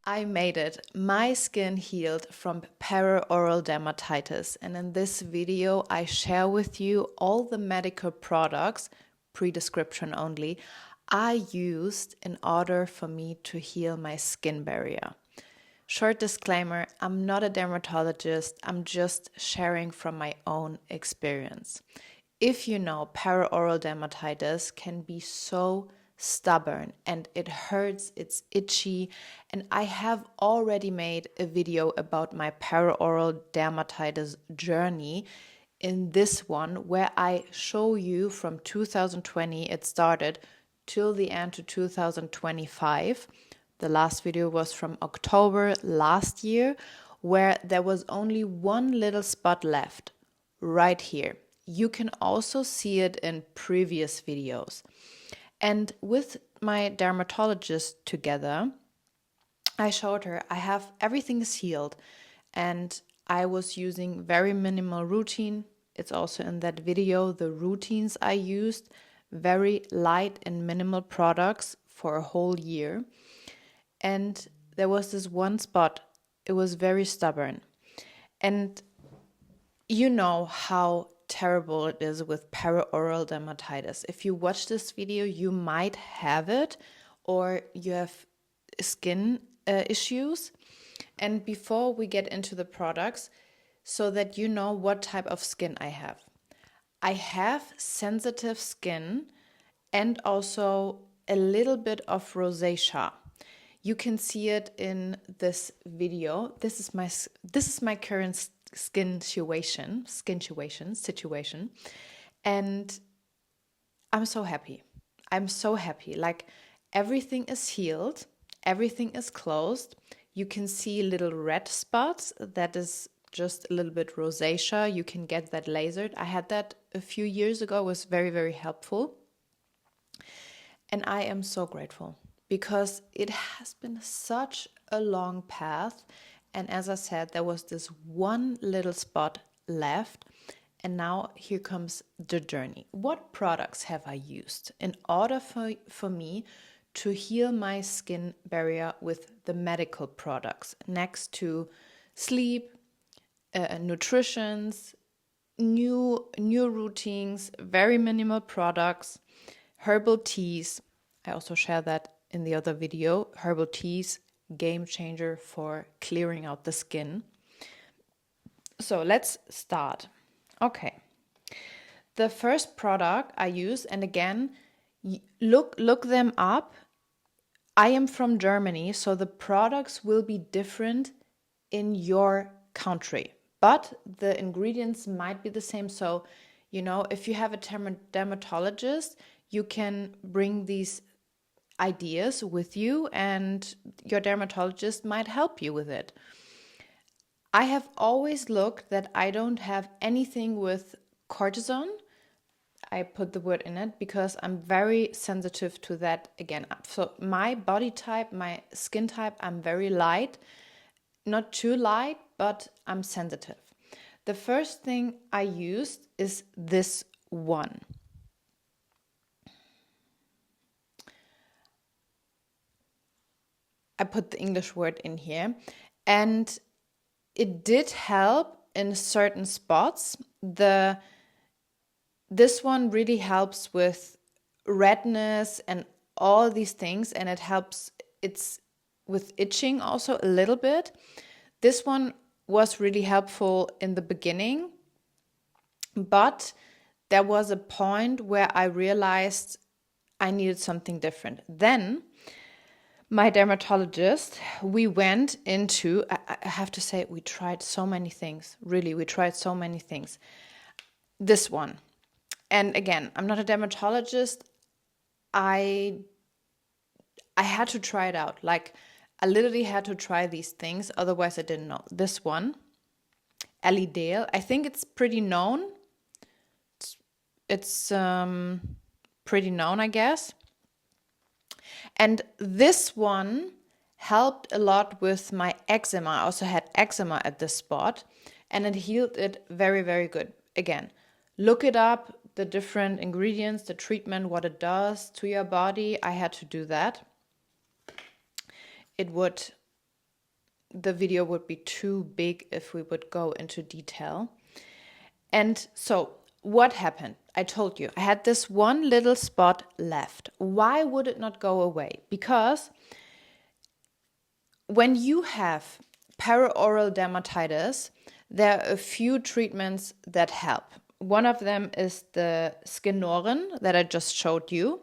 I made it. My skin healed from perioral dermatitis, and in this video I share with you all the medical products, pre-description only, I used in order for me to heal my skin barrier. Short disclaimer, I'm not a dermatologist, I'm just sharing from my own experience. If you know, perioral dermatitis can be so stubborn and it hurts, it's itchy, and I have already made a video about my perioral dermatitis journey in this one where I show you from 2020 it started till the end to 2025. The last video was from October last year, where there was only one little spot left right here. You can also see it in previous videos. And with my dermatologist together, I showed her I have everything is healed, and I was using very minimal routine. It's also in that video, the routines I used, very light and minimal products for a whole year. And there was this one spot, it was very stubborn. And you know how terrible it is with perioral dermatitis. If you watch this video, you might have it, or you have skin issues. And before we get into the products, so that you know what type of skin I have sensitive skin and also a little bit of rosacea. You can see it in this video. This is my current skin situation, and I'm so happy. Like, everything is healed, everything is closed. You can see little red spots. That is just a little bit rosacea. You can get that lasered. I had that a few years ago. It was very, very helpful. And I am so grateful because it has been such a long path. And as I said, there was this one little spot left. And now here comes the journey. What products have I used in order for me to heal my skin barrier with the medical products, next to sleep, nutritions, new routines, very minimal products, herbal teas. I also share that in the other video. Herbal teas, game changer for clearing out the skin. So let's start. Okay. The first product I use, and again, look them up. I am from Germany, so the products will be different in your country, but the ingredients might be the same. So, if you have a dermatologist, you can bring these ideas with you and your dermatologist might help you with it. I have always looked that I don't have anything with cortisone. I put the word in it because I'm very sensitive to that again. So my body type, my skin type, I'm very light. Not too light, but I'm sensitive. The first thing I used is this one. I put the English word in here, and it did help in certain spots. This one really helps with redness and all these things, and it's with itching also a little bit. This one was really helpful in the beginning, but there was a point where I realized I needed something different. Then my dermatologist, we went into, I have to say, we tried so many things. Really, we tried so many things. This one. And again, I'm not a dermatologist. I had to try it out. Like, I literally had to try these things. Otherwise, I didn't know. This one, Elidel, I think it's pretty known. It's pretty known, I guess. And this one helped a lot with my eczema. I also had eczema at this spot, and it healed it very, very good. Again, look it up, the different ingredients, the treatment, what it does to your body. I had to do that. It would the video would be too big if we would go into detail. And so what happened? I told you I had this one little spot left. Why would it not go away? Because when you have perioral dermatitis, there are a few treatments that help. One of them is the Skinoren that I just showed you.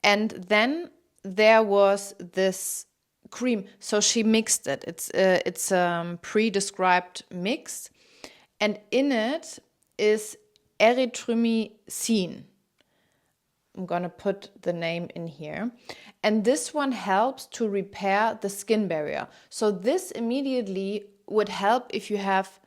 And then there was this cream. So she mixed it. It's a pre-described mix. And in it is Erythromycin. I'm going to put the name in here. And this one helps to repair the skin barrier. So this immediately would help if you have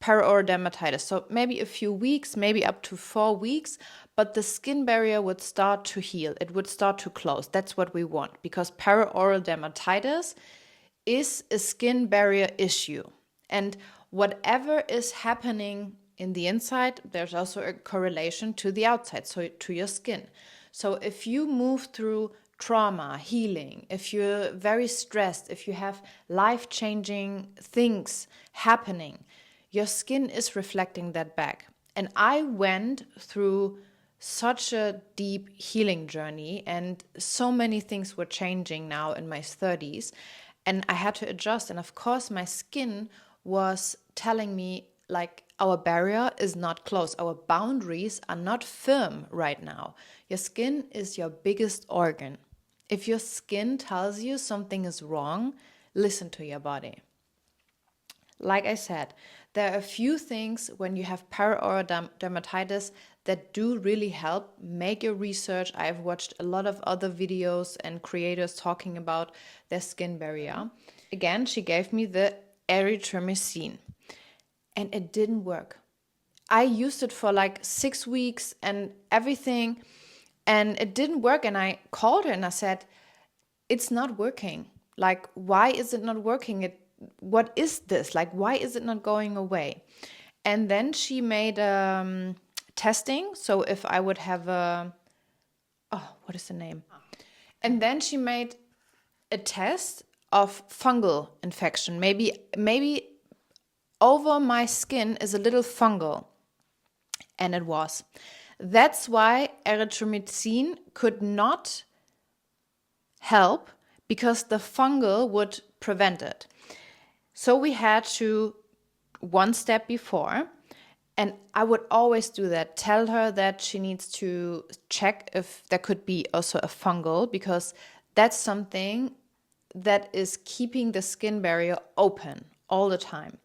perioral dermatitis. So maybe a few weeks, maybe up to 4 weeks, but the skin barrier would start to heal. It would start to close. That's what we want, because perioral dermatitis is a skin barrier issue. And whatever is happening in the inside, there's also a correlation to the outside, so to your skin. So if you move through trauma, healing, if you're very stressed, if you have life-changing things happening, your skin is reflecting that back. And I went through such a deep healing journey, and so many things were changing now in my 30s, and I had to adjust. And of course, my skin was telling me, like, our barrier is not close. Our boundaries are not firm right now. Your skin is your biggest organ. If your skin tells you something is wrong, listen to your body. Like I said, there are a few things when you have perioral dermatitis that do really help. Make your research. I've watched a lot of other videos and creators talking about their skin barrier. Again, she gave me the Erythromycin, and it didn't work. I used it for like 6 weeks and everything, and it didn't work. And I called her and I said, it's not working. Like, why is it not working? What is this? Like, why is it not going away? And then she made testing. So if I would have what is the name? And then she made a test of fungal infection. Maybe over my skin is a little fungal. And it was. That's why erythromycin could not help, because the fungal would prevent it. So we had to one step before, and I would always do that. Tell her that she needs to check if there could be also a fungal, because that's something that is keeping the skin barrier open all the time.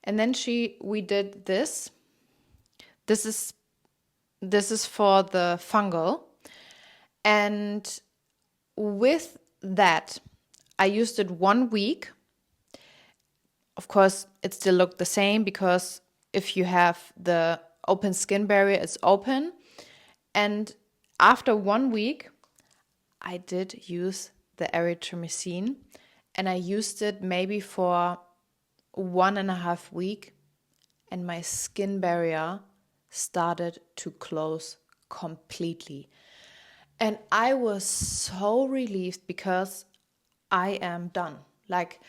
And then we did this. This is for the fungal. And with that, I used it 1 week. Of course, it still looked the same, because if you have the open skin barrier, it's open. And after 1 week, I did use the erythromycin, and I used it maybe for 1.5 weeks, and my skin barrier started to close completely. And I was so relieved, because I am done. Like,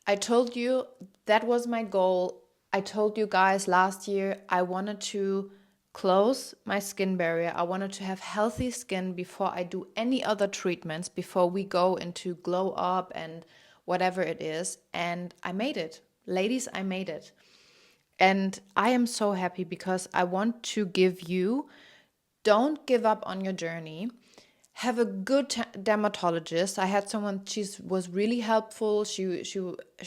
I told you that was my goal. I told you guys last year I wanted to close my skin barrier. I wanted to have healthy skin before I do any other treatments, before we go into glow up and whatever it is. And I made it. Ladies, I made it. And I am so happy, because I want to give you, don't give up on your journey. Have a good dermatologist. I had someone, she was really helpful. She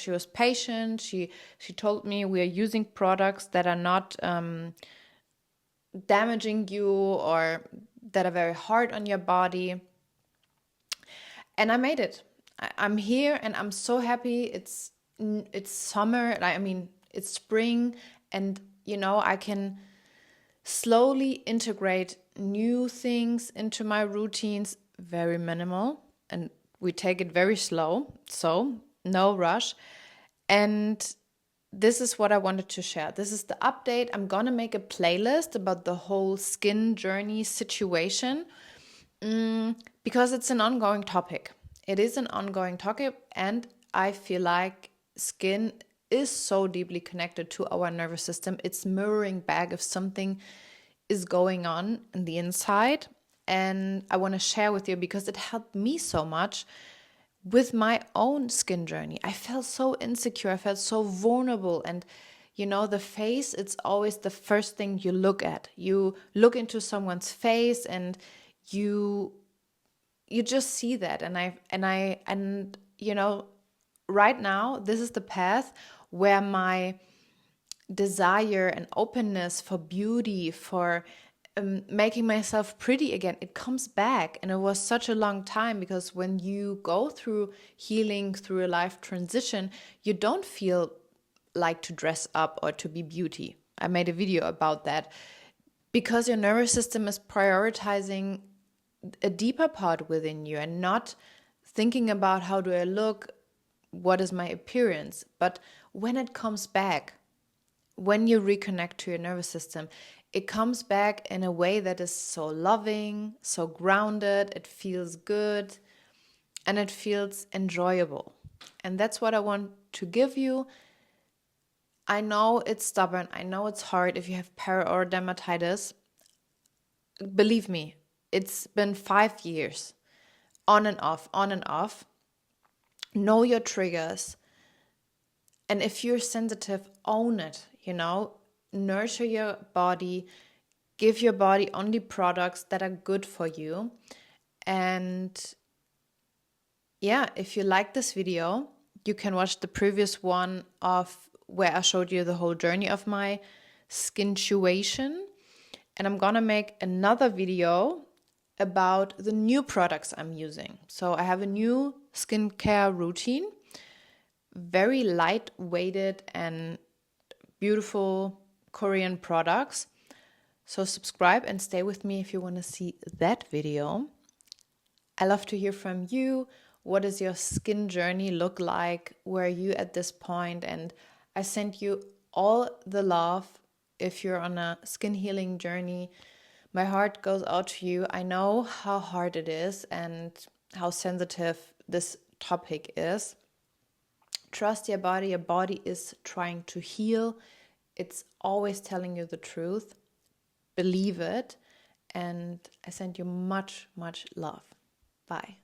was patient. She told me we are using products that are not damaging you or that are very hard on your body. And I made it. I'm here, and I'm so happy. It's summer. I mean, it's spring, and I can slowly integrate new things into my routines, very minimal, and we take it very slow, so no rush. And this is what I wanted to share. This is the update. I'm gonna make a playlist about the whole skin journey situation, because it's an ongoing topic. It is an ongoing topic, and I feel like skin is so deeply connected to our nervous system. It's mirroring back if something is going on in the inside. And I want to share with you because it helped me so much with my own skin journey. I felt so insecure. I felt so vulnerable. And the face, it's always the first thing you look at. You look into someone's face and you just see that. And right now, this is the path where my desire and openness for beauty, for making myself pretty again, it comes back. And it was such a long time, because when you go through healing, through a life transition, you don't feel like to dress up or to be beauty. I made a video about that, because your nervous system is prioritizing a deeper part within you and not thinking about how do I look, what is my appearance. But when it comes back, when you reconnect to your nervous system, it comes back in a way that is so loving, so grounded, it feels good, and it feels enjoyable. And that's what I want to give you. I know it's stubborn, I know it's hard if you have perioral dermatitis. Believe me, it's been 5 years, on and off, on and off. Know your triggers. And if you're sensitive, own it, nurture your body, give your body only products that are good for you. And yeah, if you like this video, you can watch the previous one of where I showed you the whole journey of my skin situation. And I'm gonna make another video about the new products I'm using. So I have a new skincare routine, very light-weighted and beautiful Korean products. So subscribe and stay with me if you want to see that video. I love to hear from you. What does your skin journey look like? Where are you at this point? And I send you all the love if you're on a skin healing journey. My heart goes out to you. I know how hard it is and how sensitive this topic is. Trust your body. Your body is trying to heal. It's always telling you the truth. Believe it. And I send you much, much love. Bye.